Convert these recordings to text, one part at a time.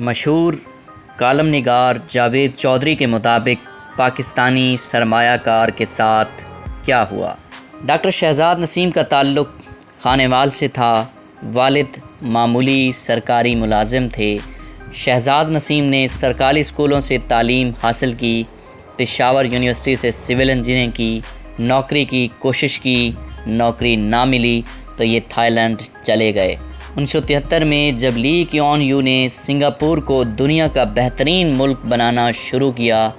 مشہور کالم نگار جاوید چودھری کے مطابق پاکستانی سرمایہ کار کے ساتھ کیا ہوا؟ ڈاکٹر شہزاد نسیم کا تعلق خانیوال سے تھا۔ والد معمولی سرکاری ملازم تھے۔ شہزاد نسیم نے سرکاری اسکولوں سے تعلیم حاصل کی، پشاور یونیورسٹی سے سول انجینئرنگ کی، نوکری کی کوشش کی، نوکری نہ ملی تو یہ تھائی لینڈ چلے گئے۔ 1973 میں جب لی کیون یو نے سنگاپور کو دنیا کا بہترین ملک بنانا شروع کیا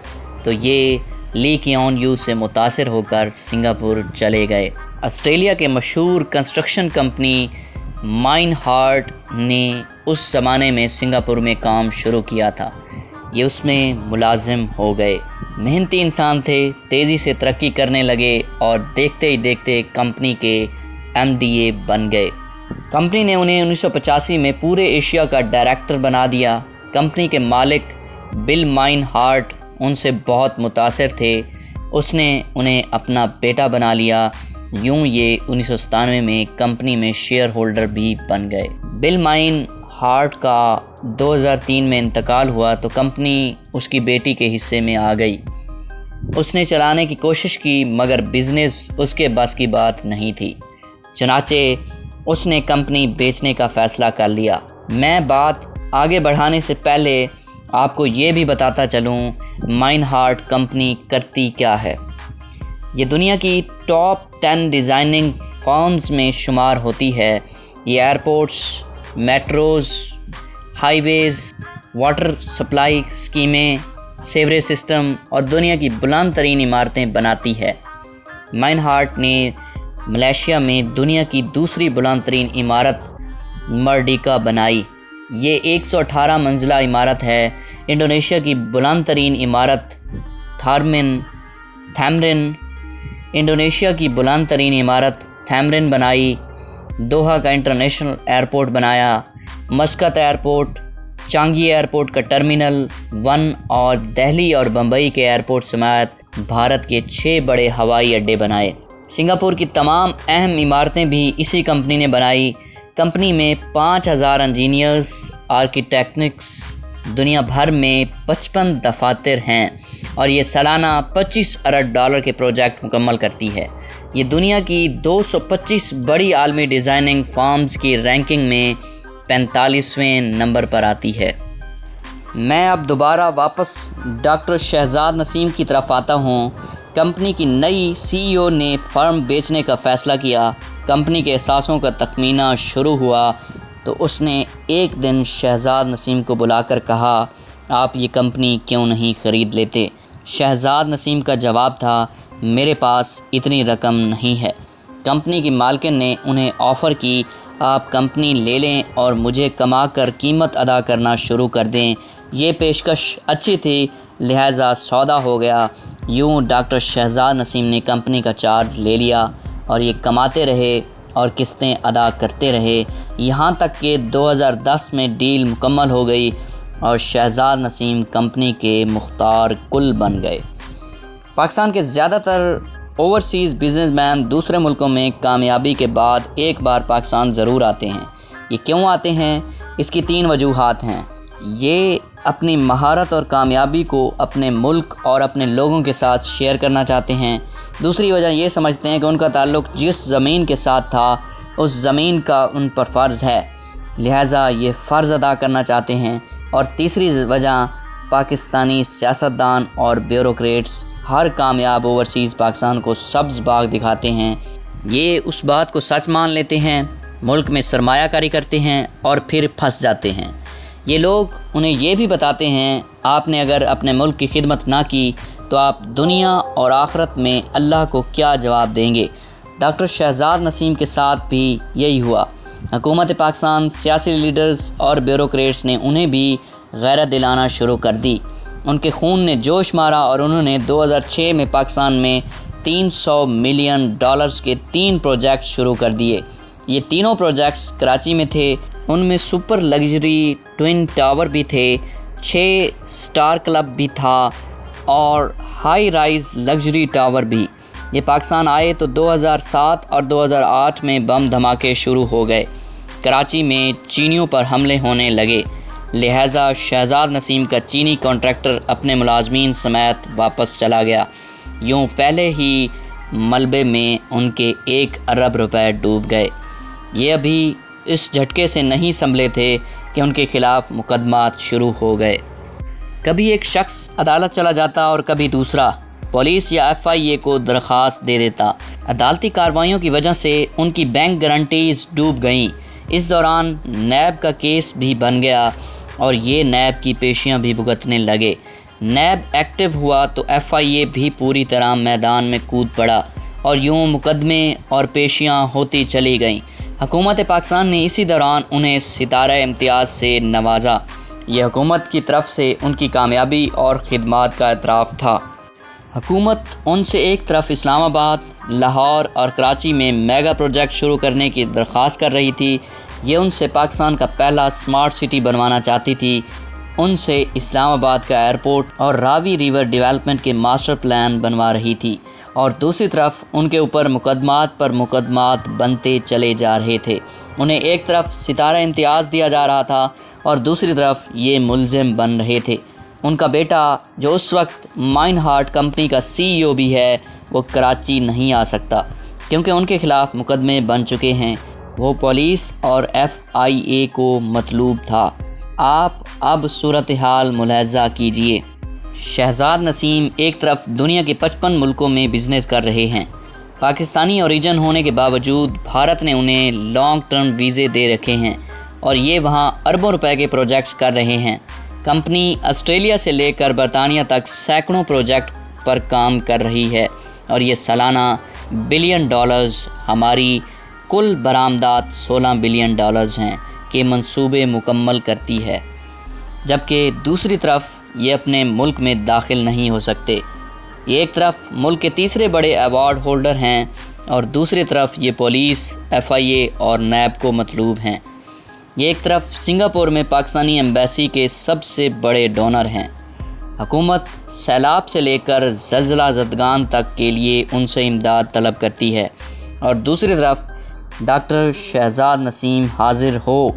تو یہ لی کیون یو سے متاثر ہو کر سنگاپور چلے گئے۔ آسٹریلیا کے مشہور کنسٹرکشن کمپنی مائن ہارٹ نے اس زمانے میں سنگاپور میں کام شروع کیا تھا۔ یہ اس میں ملازم ہو گئے۔ محنتی انسان تھے، تیزی سے ترقی کرنے لگے اور دیکھتے ہی دیکھتے کمپنی کے MDA بن گئے۔ کمپنی نے انہیں 1985 میں پورے ایشیا کا ڈائریکٹر بنا دیا۔ کمپنی کے مالک بل مائن ہارٹ ان سے بہت متاثر تھے۔ اس نے انہیں اپنا بیٹا بنا لیا۔ یوں یہ 1997 میں کمپنی میں شیئر ہولڈر بھی بن گئے۔ بل مائن ہارٹ کا 2003 میں انتقال ہوا تو کمپنی اس کی بیٹی کے حصے میں آ گئی۔ اس نے چلانے کی کوشش کی مگر بزنس اس کے بس کی بات نہیں تھی، چنانچہ اس نے کمپنی بیچنے کا فیصلہ کر لیا۔ میں بات آگے بڑھانے سے پہلے آپ کو یہ بھی بتاتا چلوں مائن ہارٹ کمپنی کرتی کیا ہے۔ یہ دنیا کی ٹاپ 10 ڈیزائننگ فرمز میں شمار ہوتی ہے۔ یہ ایئرپورٹس، میٹروز، ہائی ویز، واٹر سپلائی اسکیمیں، سیوریج سسٹم اور دنیا کی بلند ترین عمارتیں بناتی ہے۔ مائن ہارٹ نے ملیشیا میں دنیا کی دوسری بلند ترین عمارت مرڈیکا بنائی۔ یہ 118 منزلہ عمارت ہے۔ انڈونیشیا کی بلند ترین عمارت تھیمرن انڈونیشیا کی بلند ترین عمارت تھیمرن بنائی۔ دوحہ کا انٹرنیشنل ایئرپورٹ بنایا۔ مسقط ایئرپورٹ، چانگی ایئرپورٹ کا ٹرمینل 1 اور دہلی اور بمبئی کے ایئرپورٹ سمیت بھارت کے 6 بڑے ہوائی اڈے بنائے۔ سنگاپور کی تمام اہم عمارتیں بھی اسی کمپنی نے بنائی۔ کمپنی میں 5000 انجینئرز، آرکیٹیکٹس، دنیا بھر میں 55 دفاتر ہیں اور یہ سالانہ $25 ارب کے پروجیکٹ مکمل کرتی ہے۔ یہ دنیا کی 225 بڑی عالمی ڈیزائننگ فرمز کی رینکنگ میں 45ویں نمبر پر آتی ہے۔ میں اب دوبارہ واپس ڈاکٹر شہزاد نسیم کی طرف آتا ہوں۔ کمپنی کی نئی CEO نے فرم بیچنے کا فیصلہ کیا۔ کمپنی کے اثاثوں کا تخمینہ شروع ہوا تو اس نے ایک دن شہزاد نسیم کو بلا کر کہا، آپ یہ کمپنی کیوں نہیں خرید لیتے؟ شہزاد نسیم کا جواب تھا، میرے پاس اتنی رقم نہیں ہے۔ کمپنی کی مالکن نے انہیں آفر کی، آپ کمپنی لے لیں اور مجھے کما کر قیمت ادا کرنا شروع کر دیں۔ یہ پیشکش اچھی تھی لہٰذا سودا ہو گیا۔ یوں ڈاکٹر شہزاد نسیم نے کمپنی کا چارج لے لیا اور یہ کماتے رہے اور قسطیں ادا کرتے رہے، یہاں تک کہ 2010 میں ڈیل مکمل ہو گئی اور شہزاد نسیم کمپنی کے مختار کل بن گئے۔ پاکستان کے زیادہ تر اوورسیز بزنس مین دوسرے ملکوں میں کامیابی کے بعد ایک بار پاکستان ضرور آتے ہیں۔ یہ کیوں آتے ہیں؟ اس کی 3 وجوہات ہیں۔ یہ اپنی مہارت اور کامیابی کو اپنے ملک اور اپنے لوگوں کے ساتھ شیئر کرنا چاہتے ہیں۔ دوسری وجہ یہ سمجھتے ہیں کہ ان کا تعلق جس زمین کے ساتھ تھا اس زمین کا ان پر فرض ہے، لہٰذا یہ فرض ادا کرنا چاہتے ہیں۔ اور تیسری وجہ پاکستانی سیاستدان اور بیوروکریٹس ہر کامیاب اوورسیز پاکستان کو سبز باغ دکھاتے ہیں۔ یہ اس بات کو سچ مان لیتے ہیں، ملک میں سرمایہ کاری کرتے ہیں اور پھر پھنس جاتے ہیں۔ یہ لوگ انہیں یہ بھی بتاتے ہیں، آپ نے اگر اپنے ملک کی خدمت نہ کی تو آپ دنیا اور آخرت میں اللہ کو کیا جواب دیں گے؟ ڈاکٹر شہزاد نسیم کے ساتھ بھی یہی ہوا۔ حکومت پاکستان، سیاسی لیڈرز اور بیوروکریٹس نے انہیں بھی غیرت دلانا شروع کر دی۔ ان کے خون نے جوش مارا اور انہوں نے 2006 میں پاکستان میں $300 ملین کے 3 پروجیکٹ شروع کر دیے۔ یہ تینوں پروجیکٹس کراچی میں تھے۔ ان میں سپر لگژری ٹوئن ٹاور بھی تھے، 6 سٹار کلب بھی تھا اور ہائی رائز لگژری ٹاور بھی۔ یہ پاکستان آئے تو 2007 اور 2008 میں بم دھماکے شروع ہو گئے۔ کراچی میں چینیوں پر حملے ہونے لگے۔ لہٰذا شہزاد نسیم کا چینی کانٹریکٹر اپنے ملازمین سمیت واپس چلا گیا۔ یوں پہلے ہی ملبے میں ان کے 1 ارب روپے ڈوب گئے۔ یہ ابھی اس جھٹکے سے نہیں سنبھلے تھے کہ ان کے خلاف مقدمات شروع ہو گئے۔ کبھی ایک شخص عدالت چلا جاتا اور کبھی دوسرا پولیس یا FIA کو درخواست دے دیتا۔ عدالتی کارروائیوں کی وجہ سے ان کی بینک گارنٹیز ڈوب گئیں۔ اس دوران نیب کا کیس بھی بن گیا اور یہ نیب کی پیشیاں بھی بھگتنے لگے۔ نیب ایکٹیو ہوا تو FIA بھی پوری طرح میدان میں کود پڑا اور یوں مقدمے اور پیشیاں ہوتی چلی گئیں۔ حکومت پاکستان نے اسی دوران انہیں ستارہ امتیاز سے نوازا۔ یہ حکومت کی طرف سے ان کی کامیابی اور خدمات کا اعتراف تھا۔ حکومت ان سے ایک طرف اسلام آباد، لاہور اور کراچی میں میگا پروجیکٹ شروع کرنے کی درخواست کر رہی تھی۔ یہ ان سے پاکستان کا پہلا سمارٹ سٹی بنوانا چاہتی تھی۔ ان سے اسلام آباد کا ایئرپورٹ اور راوی ریور ڈیولپمنٹ کے ماسٹر پلان بنوا رہی تھی، اور دوسری طرف ان کے اوپر مقدمات پر مقدمات بنتے چلے جا رہے تھے۔ انہیں ایک طرف ستارہ امتیاز دیا جا رہا تھا اور دوسری طرف یہ ملزم بن رہے تھے۔ ان کا بیٹا جو اس وقت مائن ہارٹ کمپنی کا CEO بھی ہے، وہ کراچی نہیں آ سکتا کیونکہ ان کے خلاف مقدمے بن چکے ہیں۔ وہ پولیس اور FIA کو مطلوب تھا۔ آپ اب صورتحال ملاحظہ کیجئے۔ شہزاد نسیم ایک طرف دنیا کے 55 ملکوں میں بزنس کر رہے ہیں۔ پاکستانی اوریجن ہونے کے باوجود بھارت نے انہیں لانگ ٹرم ویزے دے رکھے ہیں اور یہ وہاں اربوں روپے کے پروجیکٹس کر رہے ہیں۔ کمپنی آسٹریلیا سے لے کر برطانیہ تک سینکڑوں پروجیکٹ پر کام کر رہی ہے اور یہ سالانہ $1 بلین، ہماری کل برآمدات $16 بلین ہیں کے منصوبے مکمل کرتی ہے، جبکہ دوسری طرف یہ اپنے ملک میں داخل نہیں ہو سکتے۔ یہ ایک طرف ملک کے تیسرے بڑے ایوارڈ ہولڈر ہیں اور دوسری طرف یہ پولیس، FIA اور نیب کو مطلوب ہیں۔ یہ ایک طرف سنگاپور میں پاکستانی ایمبیسی کے سب سے بڑے ڈونر ہیں۔ حکومت سیلاب سے لے کر زلزلہ زدگان تک کے لیے ان سے امداد طلب کرتی ہے، اور دوسری طرف ڈاکٹر شہزاد نسیم حاضر ہو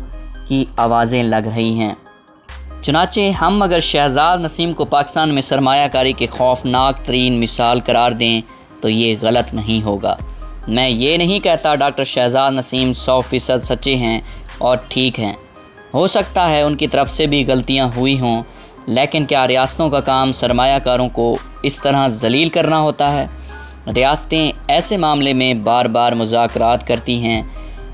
کی آوازیں لگ رہی ہیں۔ چنانچہ ہم اگر شہزاد نسیم کو پاکستان میں سرمایہ کاری کے خوفناک ترین مثال قرار دیں تو یہ غلط نہیں ہوگا۔ میں یہ نہیں کہتا ڈاکٹر شہزاد نسیم 100% سچے ہیں اور ٹھیک ہیں۔ ہو سکتا ہے ان کی طرف سے بھی غلطیاں ہوئی ہوں، لیکن کیا ریاستوں کا کام سرمایہ کاروں کو اس طرح ذلیل کرنا ہوتا ہے؟ ریاستیں ایسے معاملے میں بار بار مذاکرات کرتی ہیں،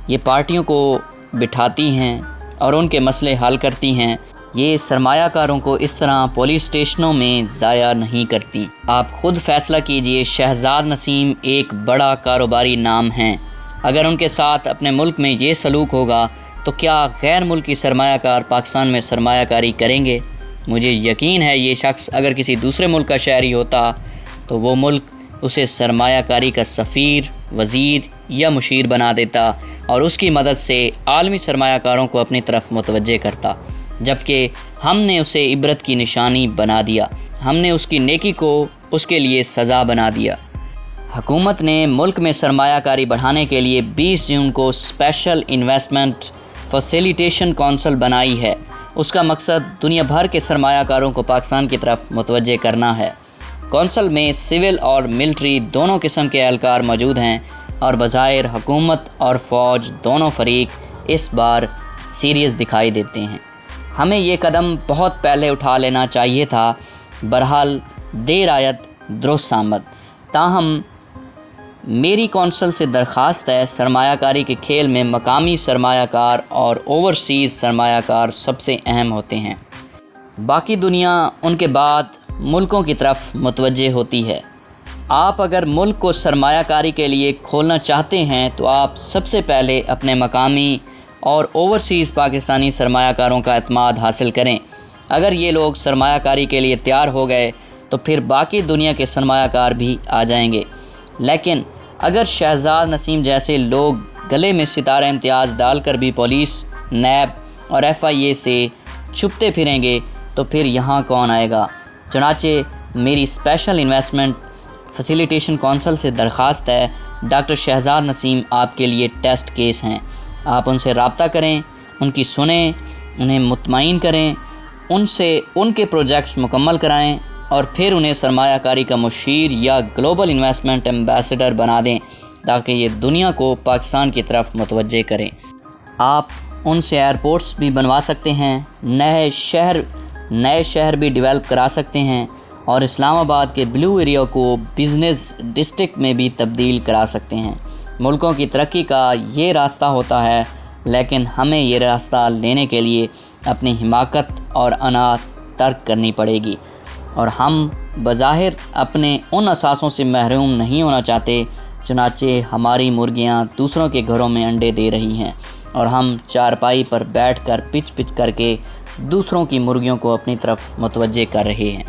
یہ پارٹیوں کو بٹھاتی ہیں اور ان کے مسئلے حل کرتی ہیں۔ یہ سرمایہ کاروں کو اس طرح پولیس اسٹیشنوں میں ضائع نہیں کرتی۔ آپ خود فیصلہ کیجئے۔ شہزاد نسیم ایک بڑا کاروباری نام ہیں۔ اگر ان کے ساتھ اپنے ملک میں یہ سلوک ہوگا تو کیا غیر ملکی سرمایہ کار پاکستان میں سرمایہ کاری کریں گے؟ مجھے یقین ہے یہ شخص اگر کسی دوسرے ملک کا شہری ہوتا تو وہ ملک اسے سرمایہ کاری کا سفیر، وزیر یا مشیر بنا دیتا اور اس کی مدد سے عالمی سرمایہ کاروں کو اپنی طرف متوجہ کرتا، جبکہ ہم نے اسے عبرت کی نشانی بنا دیا۔ ہم نے اس کی نیکی کو اس کے لیے سزا بنا دیا۔ حکومت نے ملک میں سرمایہ کاری بڑھانے کے لیے 20 جون کو اسپیشل انویسٹمنٹ فیسیلیٹیشن کونسل بنائی ہے۔ اس کا مقصد دنیا بھر کے سرمایہ کاروں کو پاکستان کی طرف متوجہ کرنا ہے۔ کونسل میں سول اور ملٹری دونوں قسم کے اہلکار موجود ہیں اور بظاہر حکومت اور فوج دونوں فریق اس بار سیریس دکھائی دیتے ہیں۔ ہمیں یہ قدم بہت پہلے اٹھا لینا چاہیے تھا۔ بہرحال دیر آید درست آمد۔ تاہم میری کونسل سے درخواست ہے، سرمایہ کاری کے کھیل میں مقامی سرمایہ کار اور اوورسیز سرمایہ کار سب سے اہم ہوتے ہیں۔ باقی دنیا ان کے بعد ملکوں کی طرف متوجہ ہوتی ہے۔ آپ اگر ملک کو سرمایہ کاری کے لیے کھولنا چاہتے ہیں تو آپ سب سے پہلے اپنے مقامی اور اوورسیز پاکستانی سرمایہ کاروں کا اعتماد حاصل کریں۔ اگر یہ لوگ سرمایہ کاری کے لیے تیار ہو گئے تو پھر باقی دنیا کے سرمایہ کار بھی آ جائیں گے۔ لیکن اگر شہزاد نسیم جیسے لوگ گلے میں ستارہ امتیاز ڈال کر بھی پولیس، نیب اور FIA سے چھپتے پھریں گے تو پھر یہاں کون آئے گا؟ چنانچہ میری اسپیشل انویسٹمنٹ فیسیلیٹیشن کونسل سے درخواست ہے، ڈاکٹر شہزاد نسیم آپ کے لیے ٹیسٹ کیس ہیں۔ آپ ان سے رابطہ کریں، ان کی سنیں انہیں مطمئن کریں، ان سے ان کے پروجیکٹس مکمل کرائیں اور پھر انہیں سرمایہ کاری کا مشیر یا گلوبل انویسٹمنٹ ایمبیسڈر بنا دیں تاکہ یہ دنیا کو پاکستان کی طرف متوجہ کریں۔ آپ ان سے ایئرپورٹس بھی بنوا سکتے ہیں، نئے شہر بھی ڈیولپ کرا سکتے ہیں اور اسلام آباد کے بلو ایریا کو بزنس ڈسٹرکٹ میں بھی تبدیل کرا سکتے ہیں۔ ملکوں کی ترقی کا یہ راستہ ہوتا ہے، لیکن ہمیں یہ راستہ لینے کے لیے اپنی حماقت اور انا ترک کرنی پڑے گی، اور ہم بظاہر اپنے ان اثاثوں سے محروم نہیں ہونا چاہتے، چنانچہ ہماری مرغیاں دوسروں کے گھروں میں انڈے دے رہی ہیں اور ہم چارپائی پر بیٹھ کر پچ کر کے دوسروں کی مرغیوں کو اپنی طرف متوجہ کر رہے ہیں۔